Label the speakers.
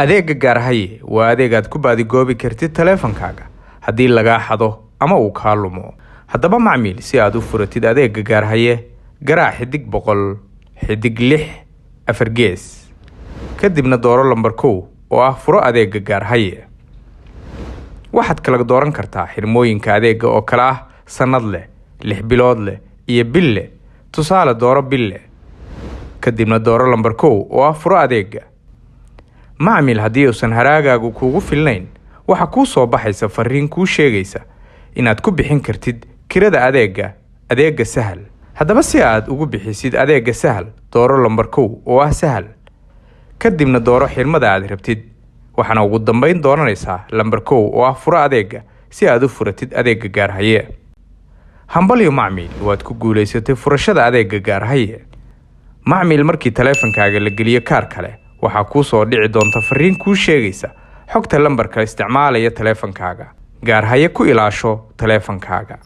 Speaker 1: adeegga gaarhaye waa adeeg aad ku baadigoobi kartid taleefankaaga haddii lagaa xado ama uu kaa lumo. haddaba macmiil, si aad u furatid adeegga gaarhaye, garaac xidig 100 xidig 6 4 gees, kadibna dooro lambar 1 oo ah furo adeegga gaarhaye. waxaad kala dooran kartaa xirmooyinka adeegga oo kala ah sanad leh, 6 bilood leh iyo bil leh. tusaale, dooro bil leh, kadibna dooro lambar 1 oo ah furo adeegga. macmiil, haddii uusan haraagaagu kuugu filnayn, waxa kuu soo baxaysa fariin kuu sheegaysa inaad ku bixin kartid kirada adeegga sahal. haddaba si aad ugu bixisid adeegga sahal, dooro lambar 1 oo ah sahal, kadibna dooro xirmada aad rabtid. waxaana ugu dambeyn dooranaysaa lambar 1 oo ah furo adeegga si aad u furatid adeegga gaarhaye. hambalyo macmiil, waad ku guulaysatay furashada adeegga gaarhaye. macmiil, markii taleefankaaga la geliyo kaar kale, waxaa kuu soo dhici doonta fariin kuu sheegaysa xogta lambarka isticmaalaya taleefankaaga. gaarhaye ku ilaasho taleefankaaga.